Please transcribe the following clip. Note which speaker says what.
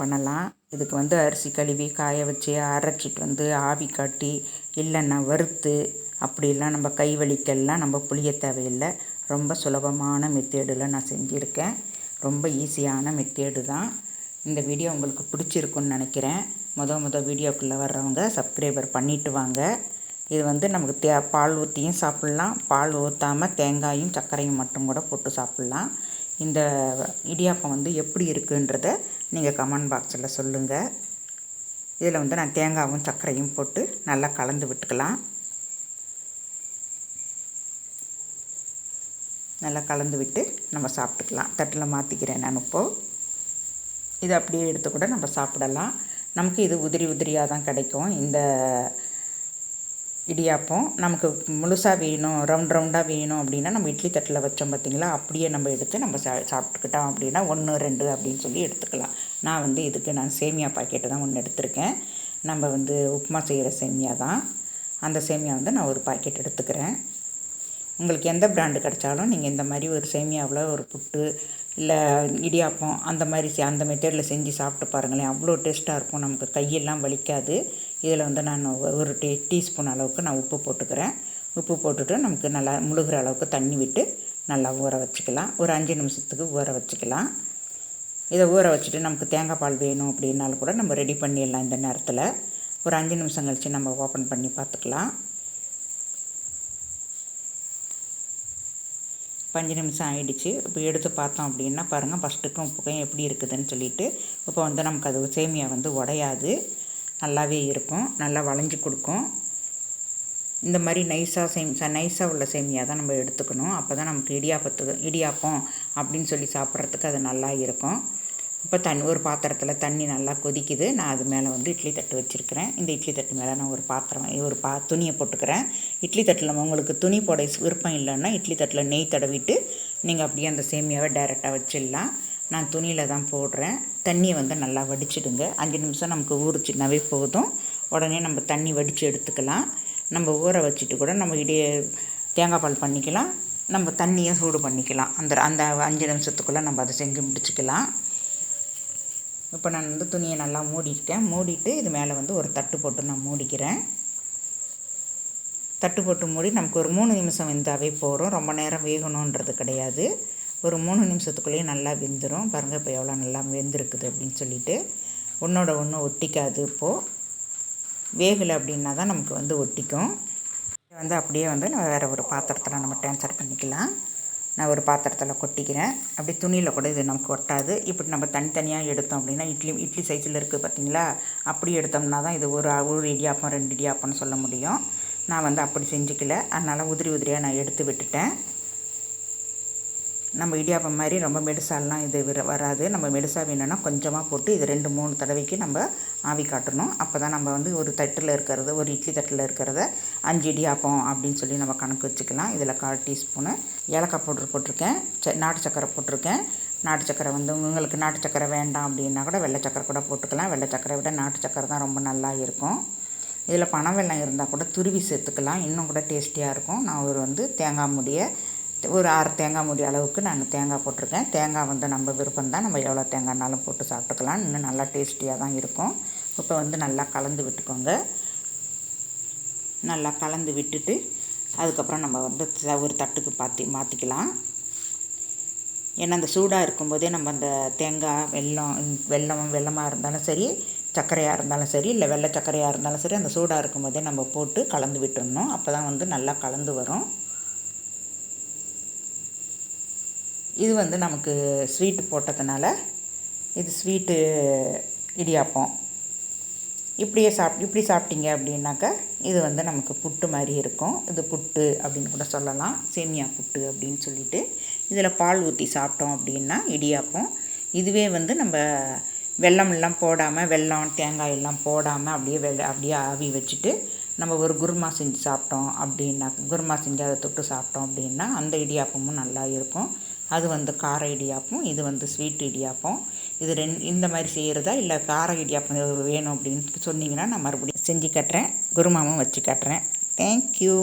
Speaker 1: பண்ணலாம். இதுக்கு வந்து அரிசி கழுவி காய வச்சு அரைச்சிட்டு வந்து ஆவி காட்டி இல்லைன்னா வறுத்து அப்படிலாம் நம்ம கை வலிக்கெல்லாம் நம்ம புளிய தேவையில்லை. ரொம்ப சுலபமான மெத்தேடில் நான் செஞ்சுருக்கேன். ரொம்ப ஈஸியான மெத்தேடு தான். இந்த வீடியோ உங்களுக்கு பிடிச்சிருக்குன்னு நினைக்கிறேன். வீடியோக்குள்ளே வர்றவங்க சப்ஸ்கிரைபர் பண்ணிவிட்டு வாங்க. இது வந்து நமக்கு பால் ஊற்றியும் சாப்பிட்லாம், பால் ஊற்றாமல் தேங்காயும் சர்க்கரையும் மட்டும் கூட போட்டு சாப்பிட்லாம். இந்த இடியாப்பம் வந்து எப்படி இருக்குன்றத நீங்கள் கமெண்ட் பாக்ஸில் சொல்லுங்கள். இதில் வந்து நான் தேங்காயும் சர்க்கரையும் போட்டு நல்லா கலந்து விட்டுக்கலாம். நல்லா கலந்து விட்டு நம்ம சாப்பிட்டுக்கலாம். தட்டில் மாற்றிக்கிறேன் நான் இப்போது. இதை அப்படியே எடுத்து கூட நம்ம சாப்பிடலாம். நமக்கு இது உதிரி உதிரியாக தான் கிடைக்கும். இந்த இடியாப்பம் நமக்கு முழுசாக வேணும், ரவுண்டாக வேணும் அப்படின்னா நம்ம இட்லி தட்டில் வச்சோம் பார்த்திங்களா, அப்படியே நம்ம எடுத்து நம்ம சாப்பிட்டுக்கிட்டோம் அப்படின்னா 1 2 அப்படின்னு சொல்லி எடுத்துக்கலாம். நான் வந்து இதுக்கு சேமியா பாக்கெட்டு தான் ஒன்று எடுத்திருக்கேன். நம்ம வந்து உப்புமா செய்கிற சேமியா தான். அந்த சேமியா வந்து நான் ஒரு பாக்கெட் எடுத்துக்கிறேன். உங்களுக்கு எந்த பிராண்டு கிடைச்சாலும் நீங்கள் இந்த மாதிரி ஒரு சேமியாவில் ஒரு புட்டு இல்லை இடியாப்பம் அந்த மாதிரி அந்த மெத்தடில் செஞ்சு சாப்பிட்டு பாருங்களேன். அவ்வளோ டேஸ்ட்டாக இருக்கும். நமக்கு கையெல்லாம் வலிக்காது. இதில் வந்து நான் ஒரு டீஸ்பூன் அளவுக்கு நான் உப்பு போட்டுக்கிறேன். உப்பு போட்டுட்டு நமக்கு நல்லா முழுகிற அளவுக்கு தண்ணி விட்டு நல்லா ஊற வச்சுக்கலாம். ஒரு 5 நிமிஷத்துக்கு ஊற வச்சுக்கலாம். இதை ஊற வச்சுட்டு நமக்கு தேங்காய் பால் வேணும் அப்படின்னாலும் கூட நம்ம ரெடி பண்ணிடலாம். இந்த நேரத்தில் ஒரு 5 நிமிஷம் கழித்து நம்ம ஓப்பன் பண்ணி பார்த்துக்கலாம். 5 நிமிஷம் ஆகிடுச்சு. இப்போ எடுத்து பார்த்தோம் அப்படின்னா பாருங்கள், ஃபஸ்ட்டுக்கும் உப்புக்கும் எப்படி இருக்குதுன்னு சொல்லிவிட்டு. இப்போ வந்து நமக்கு அது சேமியா வந்து உடையாது, நல்லாவே இருக்கும், நல்லா வளைஞ்சி கொடுக்கும். இந்த மாதிரி நைஸாக உள்ள சேமியா தான் நம்ம எடுத்துக்கணும். அப்போ தான் நமக்கு இடியாப்பம் அப்படின்னு சொல்லி சாப்பிட்றதுக்கு அது நல்லா இருக்கும். இப்போ ஒரு பாத்திரத்தில் தண்ணி நல்லா கொதிக்குது. நான் அது மேலே வந்து இட்லி தட்டு வச்சுருக்கிறேன். இந்த இட்லி தட்டு மேலே நான் ஒரு துணியை போட்டுக்கிறேன். இட்லி தட்டில் உங்களுக்கு துணி போட விருப்பம் இல்லைன்னா இட்லி தட்டில் நெய் தடவிட்டு நீங்கள் அப்படியே அந்த சேமியாவை டைரெக்டாக வச்சிடலாம். நான் துணியில் தான் போடுறேன். தண்ணியை வந்து நல்லா வடிச்சிடுங்க. 5 நிமிஷம் நமக்கு ஊறிச்சின்னாவே போதும். உடனே நம்ம தண்ணி வடித்து எடுத்துக்கலாம். நம்ம ஊற வச்சுட்டு கூட நம்ம தேங்காய் பால் பண்ணிக்கலாம், நம்ம தண்ணியை சூடு பண்ணிக்கலாம். அந்த 5 நிமிஷத்துக்குள்ளே நம்ம அதை செஞ்சு முடிச்சுக்கலாம். இப்போ நான் வந்து துணியை நல்லா மூடிட்டு இது மேலே வந்து ஒரு தட்டு போட்டு நான் மூடிக்கிறேன். தட்டு போட்டு மூடி நமக்கு ஒரு 3 நிமிஷம் வெந்தாவே போகிறோம். ரொம்ப நேரம் வேகணுன்றது கிடையாது. ஒரு 3 நிமிஷத்துக்குள்ளேயே நல்லா வெந்துடும். பாருங்கள் இப்போ எவ்வளோ நல்லா வெந்திருக்குது அப்படின்னு சொல்லிட்டு. ஒன்றோட ஒன்று ஒட்டிக்காது. இப்போது வேகலை அப்படின்னா தான் நமக்கு வந்து ஒட்டிக்கும். வந்து அப்படியே வந்து நம்ம வேறு ஒரு பாத்திரத்தில் நம்ம ட்ரான்ஸ்ஃபர் பண்ணிக்கலாம். நான் ஒரு பாத்திரத்தில் கொட்டிக்கிறேன். அப்படி துணியில் கூட இது நமக்கு ஒட்டாது. இப்படி நம்ம தனித்தனியாக எடுத்தோம் அப்படின்னா இட்லி சைஸில் இருக்குது பார்த்திங்களா, அப்படி எடுத்தோம்னா தான் இது ஒரு இடியாப்பம் 2 இடியாப்பம்னு சொல்ல முடியும். நான் வந்து அப்படி செஞ்சுக்கல, அதனால் உதிரியாக நான் எடுத்து விட்டுட்டேன். நம்ம இடியாப்பம் மாதிரி ரொம்ப மெடுசாலாம் இது வராது. நம்ம மெடுசாக வேணும்னா கொஞ்சமாக போட்டு இது 2 3 தடவைக்கு நம்ம ஆவி காட்டணும். அப்போ தான் நம்ம வந்து ஒரு இட்லி தட்டில் இருக்கிறத 5 இடியாப்பம் அப்படின்னு சொல்லி நம்ம கணக்கு வச்சுக்கலாம். இதில் 1/4 டீஸ்பூனு ஏலக்காய் பவுட்ரு போட்டிருக்கேன். நாட்டு சக்கரை போட்டிருக்கேன். நாட்டு சக்கரை வந்து உங்களுக்கு நாட்டு சக்கரை வேண்டாம் அப்படின்னா கூட வெள்ளை சக்கரை கூட போட்டுக்கலாம். வெள்ளை சக்கரை விட நாட்டு சக்கரை தான் ரொம்ப நல்லா இருக்கும். இதில் பனை வெல்லம் இருந்தால் கூட துருவி சேர்த்துக்கலாம், இன்னும் கூட டேஸ்டியாக இருக்கும். நான் ஒரு 6 தேங்காய் மூடி அளவுக்கு நான் தேங்காய் போட்டிருக்கேன். தேங்காய் வந்து நம்ம விருப்பம் தான், நம்ம எவ்வளோ தேங்காய்னாலும் போட்டு சாப்பிட்டுக்கலாம். இன்னும் நல்லா டேஸ்டியாக தான் இருக்கும். இப்போ வந்து நல்லா கலந்து விட்டுக்கோங்க. நல்லா கலந்து விட்டுட்டு அதுக்கப்புறம் நம்ம வந்து ஒரு தட்டுக்கு மாற்றிக்கலாம். ஏன்னா அந்த சூடாக இருக்கும்போதே நம்ம அந்த தேங்காய் வெல்லமாக இருந்தாலும் சரி, சர்க்கரையாக இருந்தாலும் சரி, இல்லை வெள்ளை சர்க்கரையாக இருந்தாலும் சரி, அந்த சூடாக இருக்கும்போதே நம்ம போட்டு கலந்து விட்டுடணும். அப்போ தான் வந்து நல்லா கலந்து வரும். இது வந்து நமக்கு ஸ்வீட்டு போட்டதுனால இது ஸ்வீட்டு இடியாப்பம். இப்படி சாப்பிட்டீங்க அப்படின்னாக்கா இது வந்து நமக்கு புட்டு மாதிரி இருக்கும். இது புட்டு அப்படின்னு கூட சொல்லலாம், சேமியா புட்டு அப்படின்னு சொல்லிட்டு. இதில் பால் ஊற்றி சாப்பிட்டோம் அப்படின்னா இடியாப்பம். இதுவே வந்து நம்ம வெல்லம் போடாமல், தேங்காய் எல்லாம் போடாமல் அப்படியே ஆவி வச்சுட்டு நம்ம ஒரு குருமா செஞ்சு சாப்பிட்டோம் அப்படின்னா, குருமா செஞ்சு அதை தொட்டு சாப்பிட்டோம் அப்படின்னா அந்த இடியாப்பமும் நல்லா இருக்கும். அது வந்து கார இடியாப்பம், இது வந்து ஸ்வீட் இடியாப்பம். இது இந்த மாதிரி செய்கிறதா இல்லை கார இடியாப்பம் வேணும் அப்படின்னு சொன்னீங்கன்னா நான் மறுபடியும் செஞ்சு காட்டுறேன், குருமாவும் வச்சு காட்டுறேன். தேங்க்யூ.